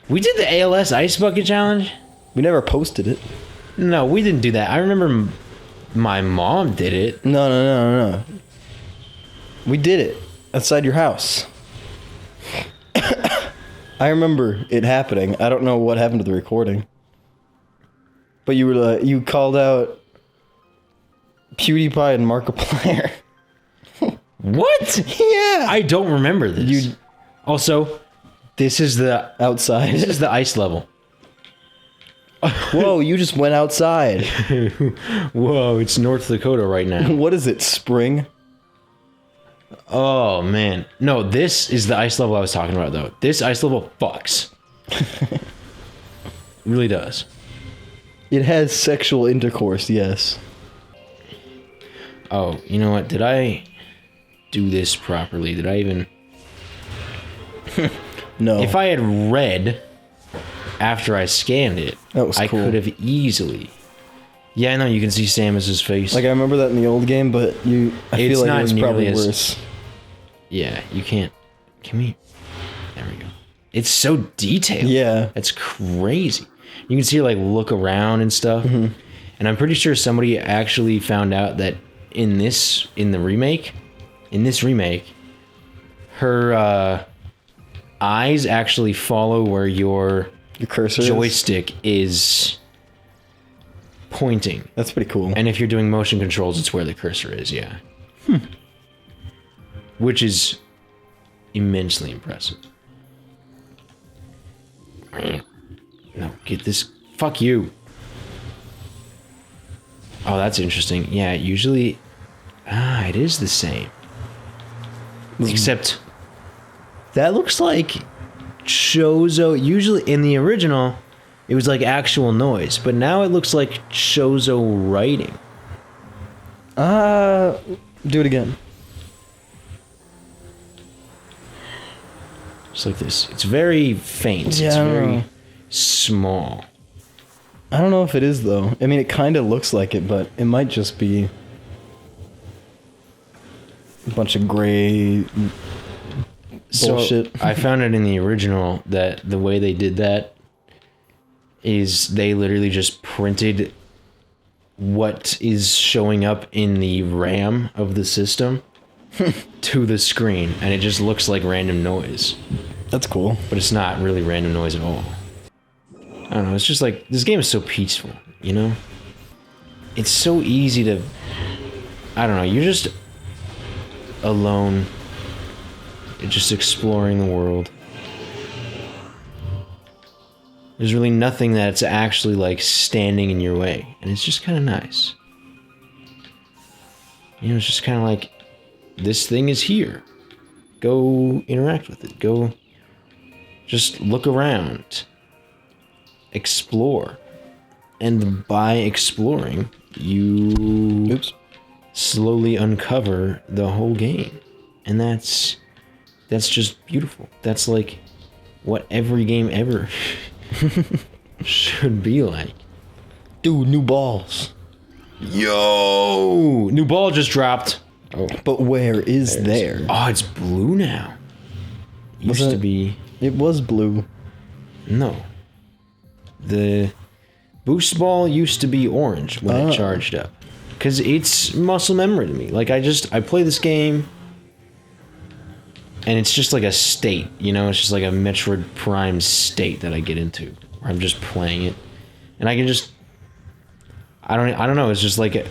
We did the ALS Ice Bucket Challenge? We never posted it. No, we didn't do that. I remember my mom did it. No. We did it outside your house. I remember it happening. I don't know what happened to the recording. But you called out PewDiePie and Markiplier. What? Yeah. I don't remember this. Also, this is the outside. This is the ice level. Whoa, you just went outside. Whoa, it's North Dakota right now. What is it, spring? Oh, man. No, this is the ice level I was talking about, though. This ice level fucks. It really does. It has sexual intercourse, yes. Oh, you know what? Did I do this properly? Did I even... No. If I had read after I scanned it, I could have easily... Yeah, I know, you can see Samus's face. Like, I remember that in the old game, but I feel like it was probably worse. Yeah, you can't... Can we... There we go. It's so detailed. Yeah. That's crazy. You can see her, like, look around and stuff. Mm-hmm. And I'm pretty sure somebody actually found out that in this remake, her eyes actually follow where your cursor joystick is pointing. That's pretty cool. And if you're doing motion controls, it's where the cursor is, yeah. Which is immensely impressive. No, get this. Fuck you. Oh, that's interesting. Yeah, usually... it is the same. Except... That looks like Chozo... Usually, in the original, it was like actual noise. But now it looks like Chozo writing. Do it again. Just like this. It's very faint. Yeah, it's very small. I don't know if it is, though. I mean, it kind of looks like it, but it might just be a bunch of gray bullshit. So I found it in the original that the way they did that is they literally just printed what is showing up in the RAM of the system to the screen, and it just looks like random noise. That's cool. But it's not really random noise at all. I don't know, it's just like, this game is so peaceful, you know? It's so easy to... I don't know, you're just alone. You're just exploring the world. There's really nothing that's actually, like, standing in your way. And it's just kind of nice. You know, it's just kind of like, this thing is here. Go interact with it. Go just look around. Explore. And by exploring, you slowly uncover the whole game. And that's just beautiful. That's like what every game ever should be like. Dude, new balls. Yo! New ball just dropped. Oh. But where is there? Oh, it's blue now. Used to be... It was blue. No. The boost ball used to be orange when it charged up. Because it's muscle memory to me. Like, I play this game, and it's just like a state, you know? It's just like a Metroid Prime state that I get into. Where I'm just playing it. And I can just... I don't know, it's just like a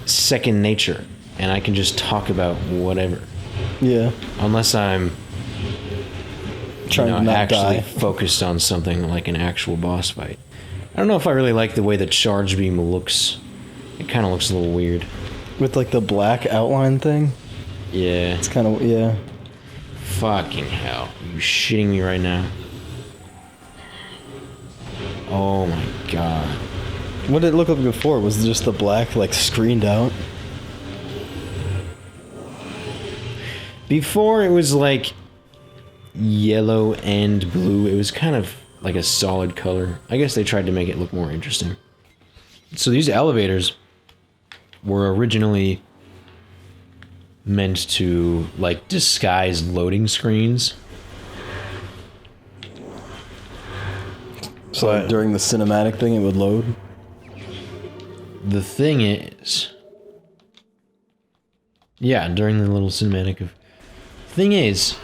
second nature. And I can just talk about whatever. Yeah. Unless I'm trying to not actually die. Focused on something like an actual boss fight. I don't know if I really like the way the charge beam looks. It kind of looks a little weird. With like the black outline thing? Yeah. It's kind of, yeah. Fucking hell. Are you shitting me right now? Oh my god. What did it look like before? Was it just the black, like, screened out? Before it was like yellow and blue. It was kind of like a solid color. I guess they tried to make it look more interesting. So these elevators were originally meant to like disguise loading screens. So But- during the cinematic thing, it would load. The thing is, yeah, during the little cinematic of. Thing is,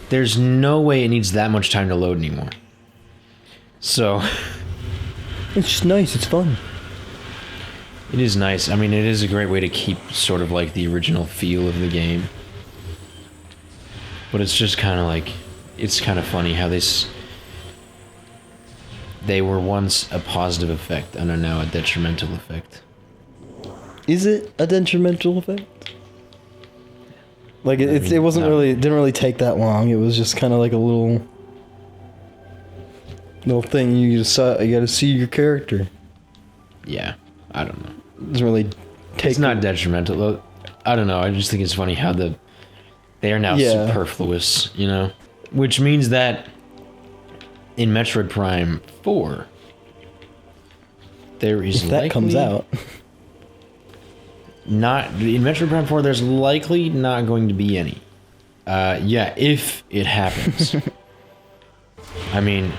there's no way it needs that much time to load anymore. So, It's just nice. It's fun. it is nice. I mean, it is a great way to keep sort of like the original feel of the game. But it's just kind of like, it's kind of funny how they were once a positive effect and are now a detrimental effect. Is it a detrimental effect? Like it, I mean, it wasn't no. really. It didn't really take that long. It was just kind of like a little thing. You got to see your character. Yeah, I don't know. It doesn't really take. It's not detrimental. Though. I don't know. I just think it's funny how they are now Yeah. superfluous, you know? Which means that in Metroid Prime 4, there is if that comes out. Not in Metroid Prime 4. There's likely not going to be any. Yeah, if it happens. I mean,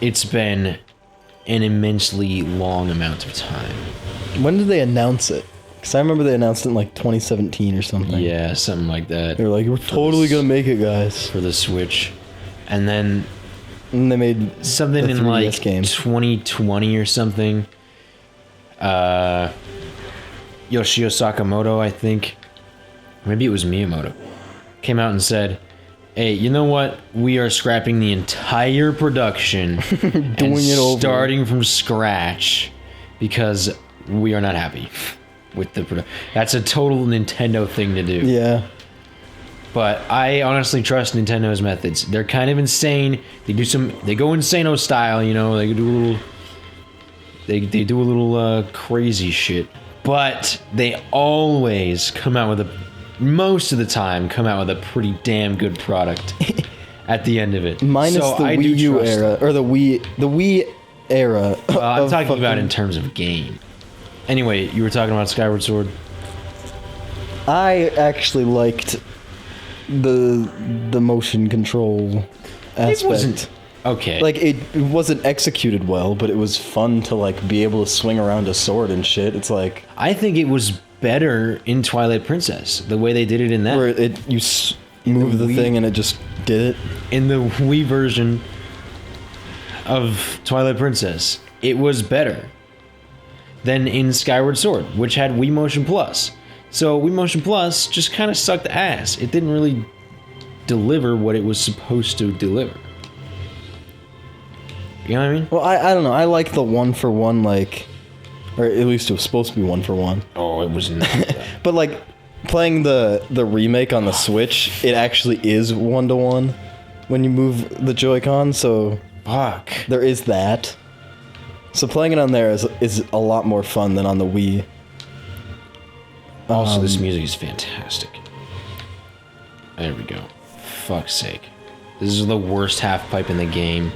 it's been an immensely long amount of time. When did they announce it? Because I remember they announced it in like 2017 or something. Yeah, something like that. They were like, "We're totally gonna make it, guys." For the Switch, and then And they made something the in 3DS like game. 2020 or something. Yoshio Sakamoto, I think, maybe it was Miyamoto, came out and said, "Hey, you know what? We are scrapping the entire production and Doing it over. starting from scratch because we are not happy with the production." That's a total Nintendo thing to do. Yeah. But I honestly trust Nintendo's methods. They're kind of insane. They go insano style, you know. They do a little, they do a little crazy shit. But they always most of the time, come out with a pretty damn good product at the end of it. Minus So the I do Wii U trust era, them. or the Wii era. I'm of talking about fucking- in terms of game. Anyway, you were talking about Skyward Sword. I actually liked the motion control aspect. It wasn't okay. Like it wasn't executed well, but it was fun to like be able to swing around a sword and shit. It's like I think it was better in Twilight Princess, the way they did it in that. where you move the Wii- thing and it just did it. In the Wii version of Twilight Princess, it was better than in Skyward Sword, which had Wii Motion Plus. So Wii Motion Plus just kind of sucked ass. It didn't really deliver what it was supposed to deliver. You know what I mean? Well, I don't know. I like the 1-for-1 like, or at least it was supposed to be 1-for-1. Oh, it was not. But like playing the remake on the Switch, it actually is 1-to-1 when you move the Joy-Con. So Fuck. there is that. So playing it on there is a lot more fun than on the Wii. Also, this music is fantastic. There we go. Fuck's sake. This is the worst half pipe in the game.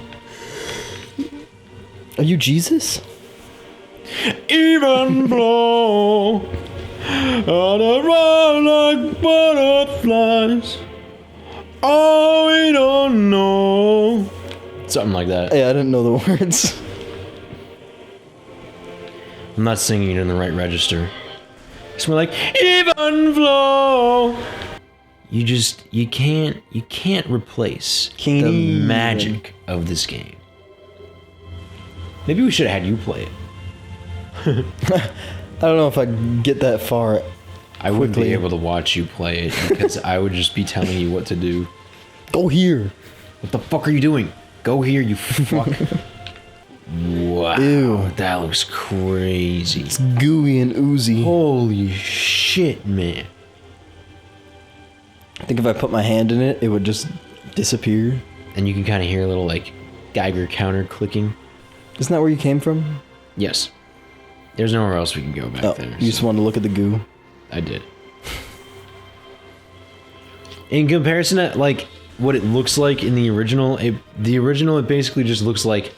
Are you Jesus? Even blow on a run like butterflies. Oh, we don't know. Something like that. Hey, I didn't know the words. I'm not singing it in the right register. It's more like even flow. You can't replace the Can't magic of this game. Maybe we should have had you play it. I don't know if I can get that far. I wouldn't Quickly. be able to watch you play it because I would just be telling you what to do. Go here. What the fuck are you doing? Go here, you fuck. Wow. Ew. That looks crazy. It's gooey and oozy. Holy shit, man. I think if I put my hand in it, it would just disappear. And you can kind of hear a little like Geiger counter clicking. Isn't that where you came from? Yes. There's nowhere else we can go back Oh, there. you just wanted to look at the goo. I did. In comparison to like what it looks like in the original, it basically just looks like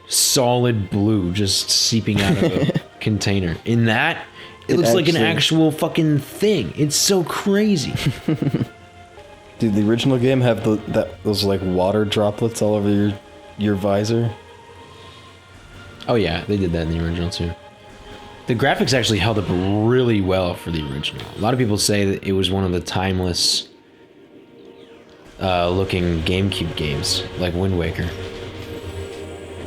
solid blue just seeping out of a container. In that, it looks like an actually- actual fucking thing. It's so crazy. Did the original game have those like water droplets all over your visor? Oh yeah, they did that in the original too. The graphics actually held up really well for the original. A lot of people say that it was one of the timeless looking GameCube games, like Wind Waker.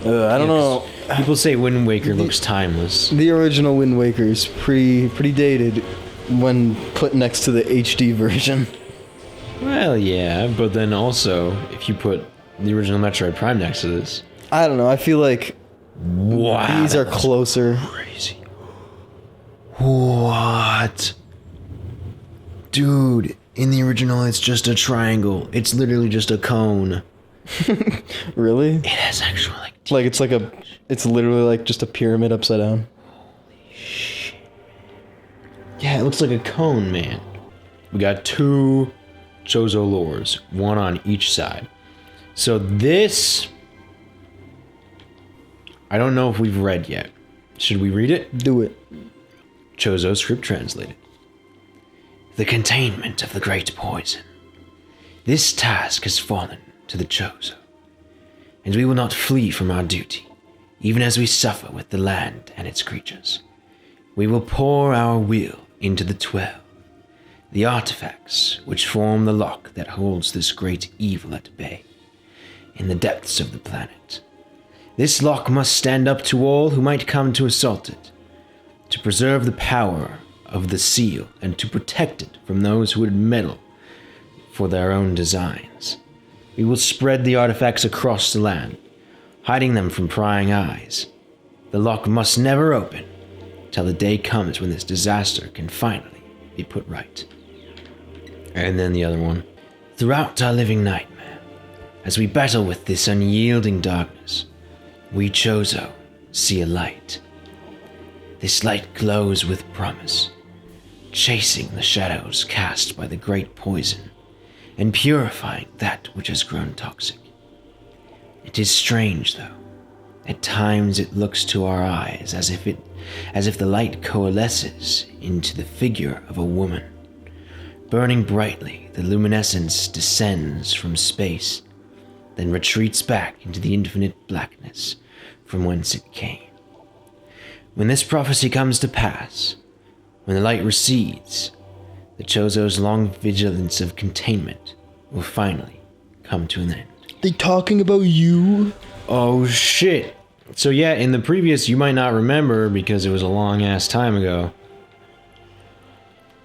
I don't know. People say Wind Waker looks timeless. The original Wind Waker is pretty dated when put next to the HD version. Well, yeah, but then also, if you put the original Metroid Prime next to this... I don't know, I feel like wow, these are closer. Crazy. What? Dude, in the original it's just a triangle. It's literally just a cone. Really? It has actual it's literally like just a pyramid upside down. Holy shit. Yeah, it looks like a cone, man. We got 2 Chozo lores, 1 on each side. So this, I don't know if we've read yet. Should we read it? Do it. Chozo script translated. The containment of the great poison. This task has fallen to the Chozo, and we will not flee from our duty, even as we suffer with the land and its creatures. We will pour our will into the 12, the artifacts which form the lock that holds this great evil at bay, in the depths of the planet. This lock must stand up to all who might come to assault it, to preserve the power of the seal and to protect it from those who would meddle for their own designs. We will spread the artifacts across the land, hiding them from prying eyes. The lock must never open till the day comes when this disaster can finally be put right. And then the other one. Throughout our living nightmare, as we battle with this unyielding darkness, we Chozo see a light. This light glows with promise, chasing the shadows cast by the great poison and purifying that which has grown toxic. It is strange, though. At times it looks to our eyes as if the light coalesces into the figure of a woman. Burning brightly, the luminescence descends from space, then retreats back into the infinite blackness from whence it came. When this prophecy comes to pass, when the light recedes, the Chozo's long vigilance of containment will finally come to an end. They talking about you? Oh shit. So yeah, in the previous, you might not remember because it was a long ass time ago,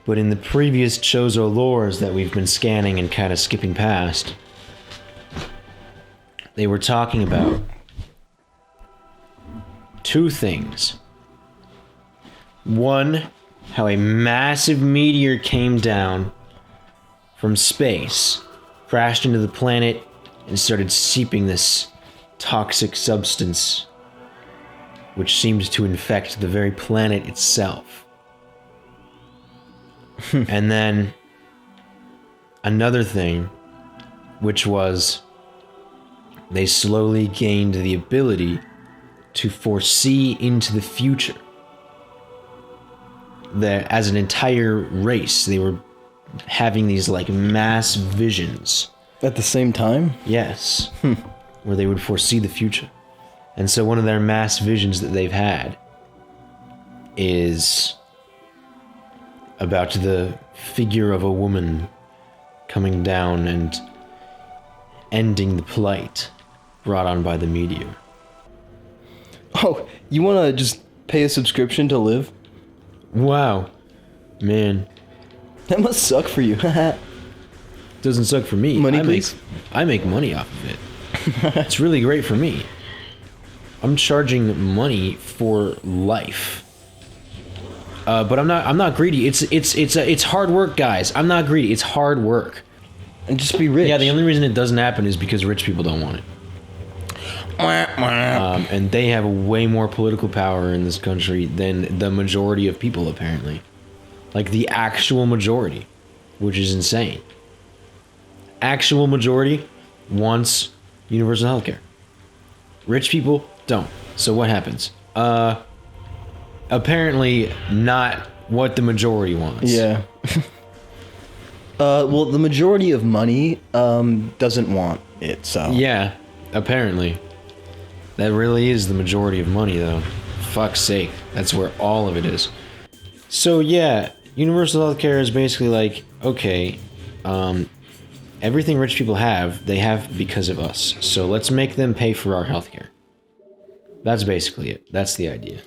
but in the previous Chozo lores that we've been scanning and kind of skipping past, they were talking about 2 things. One, how a massive meteor came down from space, crashed into the planet, and started seeping this toxic substance, which seemed to infect the very planet itself. And then another thing, which was they slowly gained the ability to foresee into the future. That as an entire race, they were having these like mass visions. At the same time? Yes. Where they would foresee the future. And so one of their mass visions that they've had is about the figure of a woman coming down and ending the plight brought on by the meteor. Oh, you want to just pay a subscription to live? Wow. Man. That must suck for you. Doesn't suck for me. Money, please? I make money off of it. It's really great for me. I'm charging money for life. But I'm not greedy. It's hard work, guys. I'm not greedy. It's hard work. And just be rich. Yeah, the only reason it doesn't happen is because rich people don't want it. And they have way more political power in this country than the majority of people, apparently. Like the actual majority, which is insane. Actual majority wants universal healthcare. Rich people don't. So what happens? Apparently not what the majority wants. Yeah. Well, the majority of money doesn't want it, so. Yeah, apparently. That really is the majority of money, though. Fuck's sake. That's where all of it is. So, yeah, universal healthcare is basically like, okay, everything rich people have, they have because of us. So let's make them pay for our healthcare. That's basically it. That's the idea.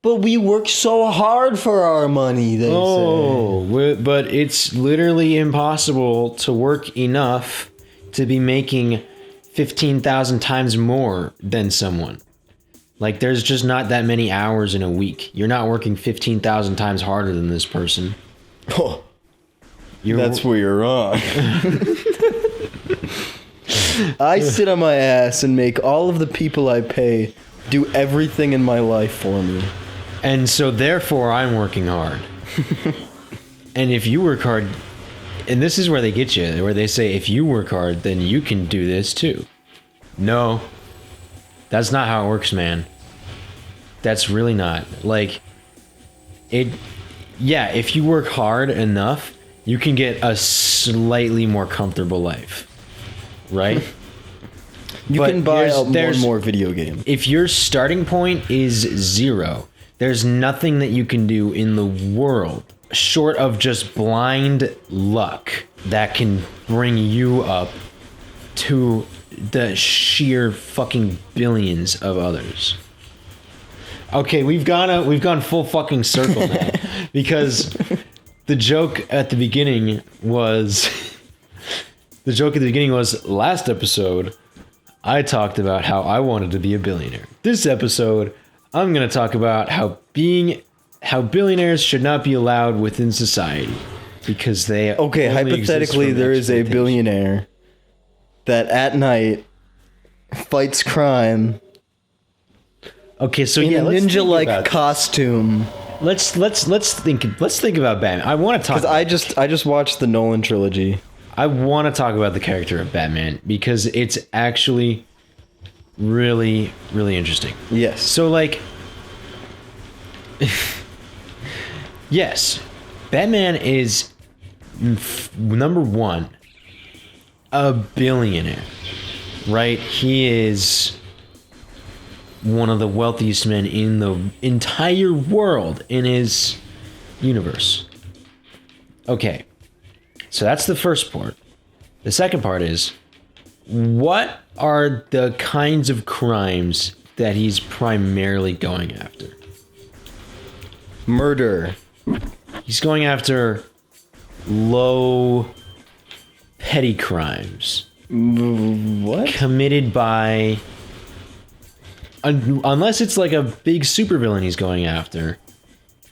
But we work so hard for our money, they say. But it's literally impossible to work enough to be making 15,000 times more than someone. Like, there's just not that many hours in a week. You're not working 15,000 times harder than this person. Oh, that's where you're wrong. I sit on my ass and make all of the people I pay do everything in my life for me. And so, therefore, I'm working hard. And if you work hard... And this is where they get you, where they say, if you work hard, then you can do this too. No. That's not how it works, man. That's really not. Like, yeah, if you work hard enough, you can get a slightly more comfortable life. Right? You can buy more and more video games. If your starting point is 0, there's nothing that you can do in the world short of just blind luck that can bring you up to the sheer fucking billions of others. Okay, we've gone full fucking circle now because the joke at the beginning was last episode I talked about how I wanted to be a billionaire. This episode I'm going to talk about how billionaires should not be allowed within society because they okay, hypothetically there is a billionaire that at night fights crime. Okay, so in a ninja-like costume. Let's think about Batman. I want to talk because I just watched the Nolan trilogy. I want to talk about the character of Batman because it's actually really, really interesting. Yes. So like, yes, Batman is number one, a billionaire, right? He is one of the wealthiest men in the entire world in his universe. Okay, so that's the first part. The second part is, what are the kinds of crimes that he's primarily going after? Murder. He's going after low, petty crimes. What? Committed by... Unless it's like a big supervillain he's going after.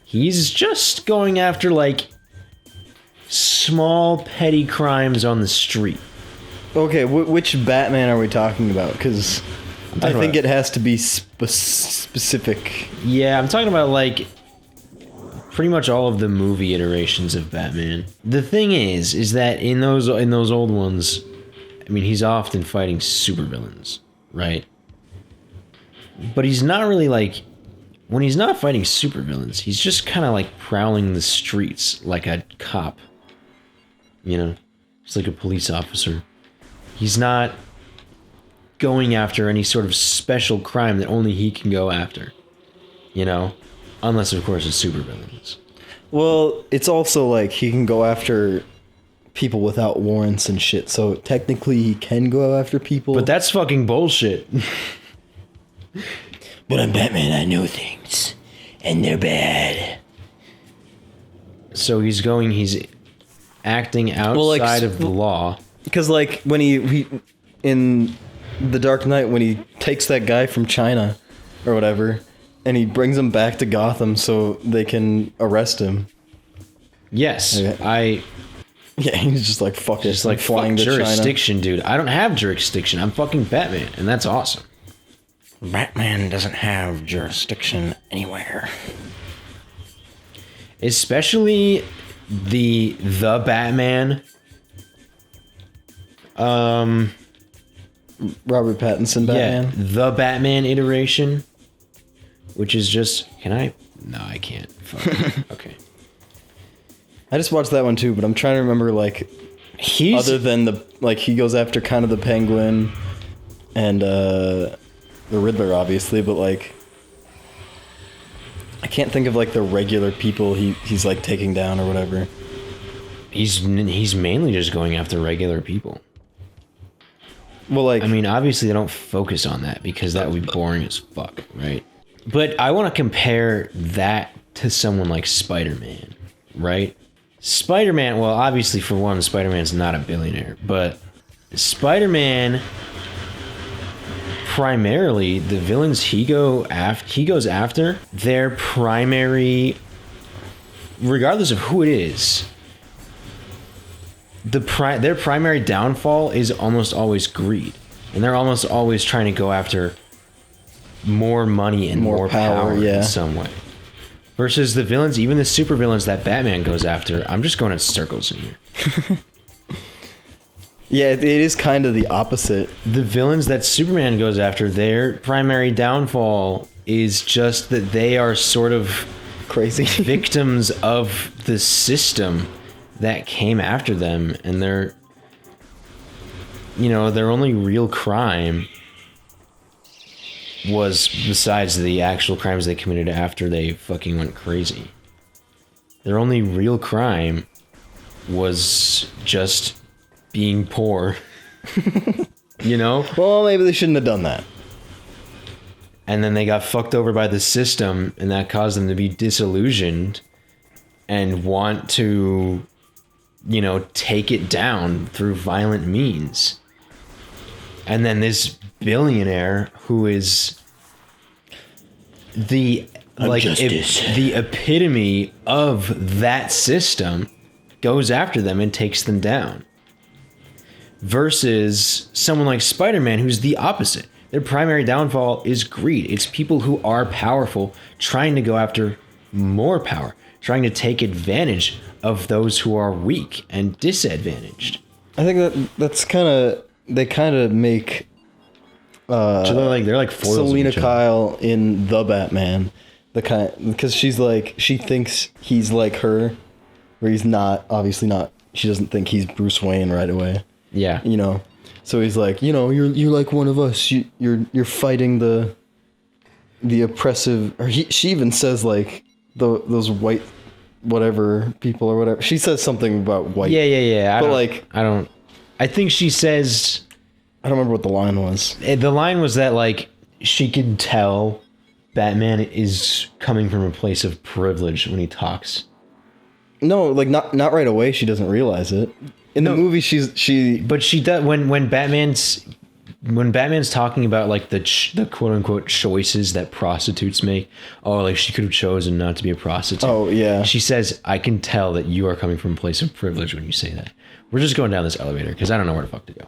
He's just going after, like, small, petty crimes on the street. Okay, which Batman are we talking about? Because I think it has to be specific. Yeah, I'm talking about, like, pretty much all of the movie iterations of Batman. The thing is that in those old ones, I mean, he's often fighting supervillains, right? But he's not really like, when he's not fighting supervillains, he's just kind of like prowling the streets like a cop. You know, just like a police officer. He's not going after any sort of special crime that only he can go after. You know? Unless, of course, it's supervillains. Well, it's also like he can go after people without warrants and shit, so technically he can go after people. But that's fucking bullshit. But I'm Batman, I know things. And they're bad. So he's acting outside of the law. Because, like, when he in The Dark Knight, when he takes that guy from China or whatever, and he brings him back to Gotham so they can arrest him. Yes, okay. Yeah, he's just like, fuck it. Just like, flying to jurisdiction, China. Dude. I don't have jurisdiction. I'm fucking Batman, and that's awesome. Batman doesn't have jurisdiction anywhere. Especially the Batman. Robert Pattinson Batman? Yeah, the Batman iteration. Which is just... Can I? No, I can't. Fuck. Okay. I just watched that one too, but I'm trying to remember, like... other than the... Like, he goes after kind of the Penguin and, the Riddler, obviously, but like, I can't think of like the regular people he's like taking down or whatever. He's mainly just going after regular people. Well, like, I mean, obviously they don't focus on that because that would be boring as fuck, right? But I want to compare that to someone like Spider-Man, right? Spider-Man, well, obviously for one, Spider-Man's not a billionaire, but Spider-Man, primarily the villains he goes after, their primary, regardless of who it is, their primary downfall is almost always greed, and they're almost always trying to go after more money and more power yeah. in some way. Versus the villains, even the super villains that Batman goes after, I'm just going in circles in here. Yeah, it is kind of the opposite. The villains that Superman goes after, their primary downfall is just that they are sort of Crazy. victims of the system that came after them, and their only real crime was, besides the actual crimes they committed after they fucking went crazy, their only real crime was just being poor. Well, maybe they shouldn't have done that. And then they got fucked over by the system, and that caused them to be disillusioned and want to, take it down through violent means. And then this billionaire who is the epitome of that system goes after them and takes them down. Versus someone like Spider-Man, who's the opposite. Their primary downfall is greed. It's people who are powerful trying to go after more power, trying to take advantage of those who are weak and disadvantaged. I think that's kind of, they kind of make So they're like foils of Selena each other. Kyle in The Batman, because she's like, she thinks he's like her, where he's not, obviously not. She doesn't think he's Bruce Wayne right away. Yeah. So he's like, you're like one of us. You're fighting the oppressive. Or she even says like those white whatever people or whatever. She says something about white. Yeah. I think she says, I don't remember what the line was. the line was that like she could tell Batman is coming from a place of privilege when he talks. No, like not right away. She doesn't realize it. In the movie, But she does when Batman's talking about like the quote unquote choices that prostitutes make. Oh, like she could have chosen not to be a prostitute. Oh yeah. She says, "I can tell that you are coming from a place of privilege when you say that." We're just going down this elevator because I don't know where the fuck to go.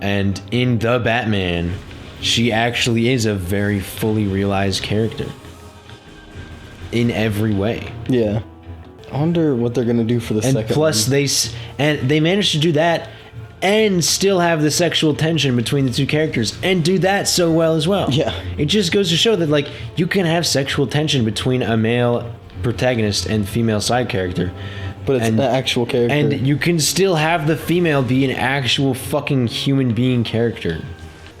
And in The Batman, she actually is a very fully realized character in every way. Yeah. I wonder what they're gonna do for the second. And plus, they managed to do that and still have the sexual tension between the two characters and do that so well as well. Yeah. It just goes to show that like you can have sexual tension between a male protagonist and female side character, But it's an actual character. and you can still have the female be an actual fucking human being character.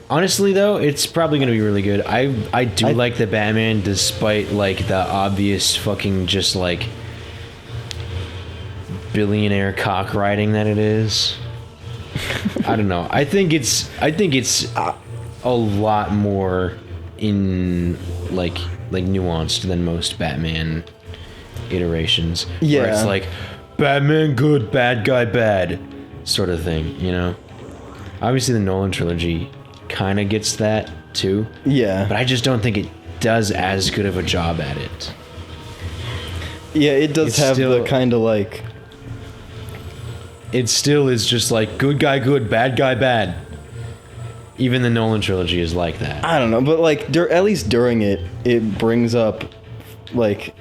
Honestly, though, it's probably going to be really good. I do like the Batman, despite like the obvious fucking just like billionaire cock riding that it is. I don't know. I think it's a lot more in like nuanced than most Batman iterations. Yeah. Where it's like Batman good, bad guy bad sort of thing, Obviously the Nolan trilogy kind of gets that too. Yeah. But I just don't think it does as good of a job at it. Yeah, it does It's have still- the kind of like. It still is just like good guy good, bad guy bad. Even the Nolan trilogy is like that. I don't know, but like at least during it brings up like,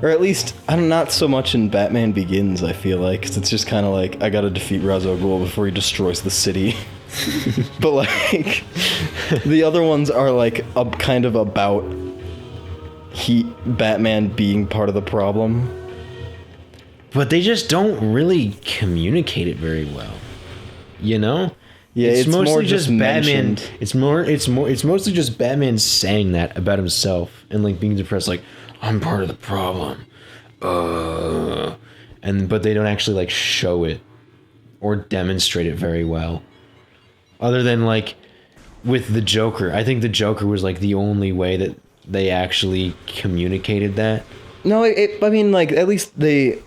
or at least I'm not so much in Batman Begins. I feel like 'cause it's just kind of like I gotta defeat Ra's al Ghul before he destroys the city. But like the other ones are like a kind of about Batman being part of the problem. But they just don't really communicate it very well. Yeah, it's mostly more just Batman. mentioned. It's mostly just Batman saying that about himself and like being depressed, like I'm part of the problem. But they don't actually like show it or demonstrate it very well. Other than like with the Joker, I think the Joker was like the only way that they actually communicated that. No, I mean, like, at least they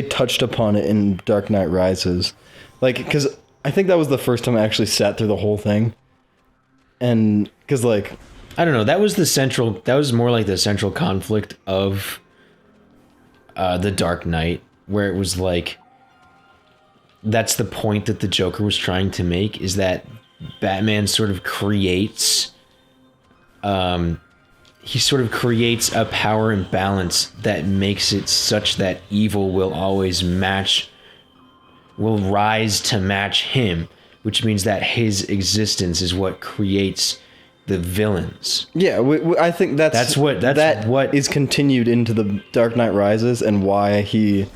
touched upon it in Dark Knight Rises. Like, because I think that was the first time I actually sat through the whole thing. And, because, like... I don't know, that was more like the central conflict of the Dark Knight, where it was like... That's the point that the Joker was trying to make, is that Batman sort of creates... he sort of creates a power imbalance that makes it such that evil will rise to match him, which means that his existence is what creates the villains. Yeah, I think that's what is continued into the Dark Knight Rises, and why he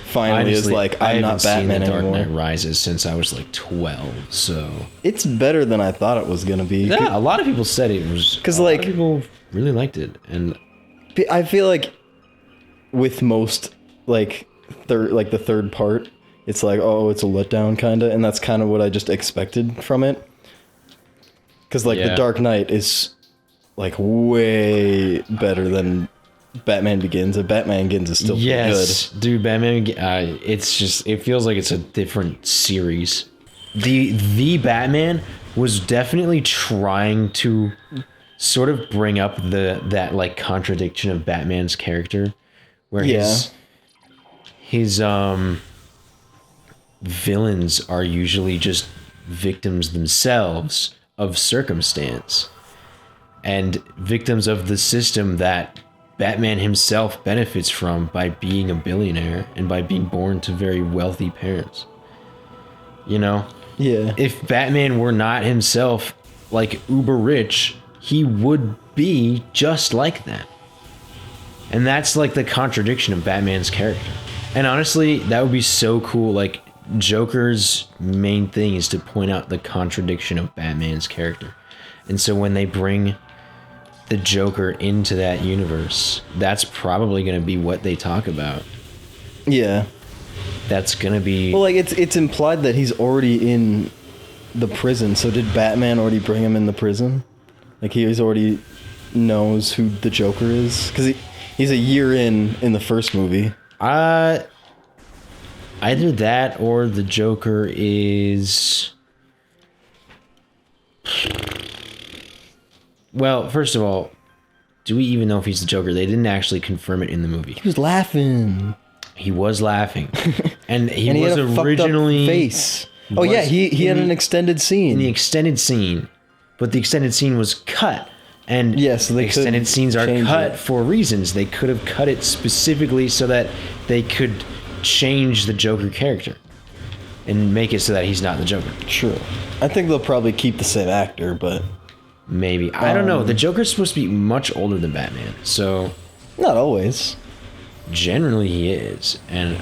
finally is like, I'm not Batman anymore. I haven't seen the Dark Knight Rises since I was like 12, so... It's better than I thought it was going to be. Yeah, a lot of people said it was... Because, like... people really liked it, and... I feel like with most, like, the third part, it's like, oh, it's a letdown, kind of, and that's kind of what I just expected from it. Because, like, The Dark Knight is, like, way better than... Batman Begins, and Batman Begins is still pretty good. Dude, Batman, it feels like it's a different series. The Batman was definitely trying to sort of bring up that like contradiction of Batman's character, where his villains are usually just victims themselves of circumstance and victims of the system that Batman himself benefits from by being a billionaire and by being born to very wealthy parents. You know? Yeah. If Batman were not himself like uber rich, he would be just like that. And that's like the contradiction of Batman's character. And honestly, that would be so cool. Like, Joker's main thing is to point out the contradiction of Batman's character. And so when they bring the Joker into that universe, that's probably going to be what they talk about. Yeah. That's going to be... Well, like, it's implied that he's already in the prison, so did Batman already bring him in the prison? Like, he's already knows who the Joker is? Because he's a year in the first movie. Either that or the Joker is... Well, first of all, do we even know if he's the Joker? They didn't actually confirm it in the movie. He was laughing. He was laughing. And he and was had a originally... fucked up face. Oh, yeah, he had an extended scene. In the extended scene. But the extended scene was cut. And yes, the extended scenes are cut for reasons. They could have cut it specifically so that they could change the Joker character and make it so that he's not the Joker. Sure. I think they'll probably keep the same actor, but... Maybe. I don't know. The Joker's supposed to be much older than Batman, so... Not always. Generally, he is, and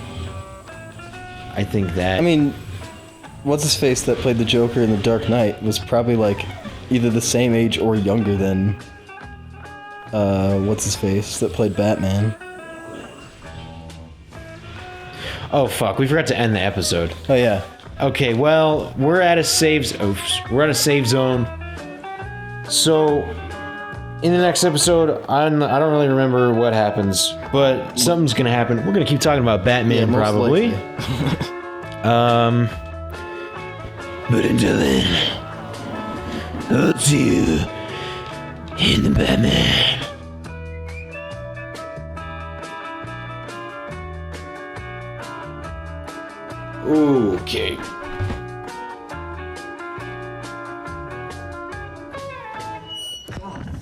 I think that... I mean, what's-his-face that played the Joker in The Dark Knight was probably, like, either the same age or younger than... what's-his-face that played Batman. Oh, fuck. We forgot to end the episode. Oh, yeah. Okay, well, we're at a save zone. So, in the next episode, I don't really remember what happens, but something's gonna happen. We're gonna keep talking about Batman, probably. But until then, I'll see you in the Batman. Okay.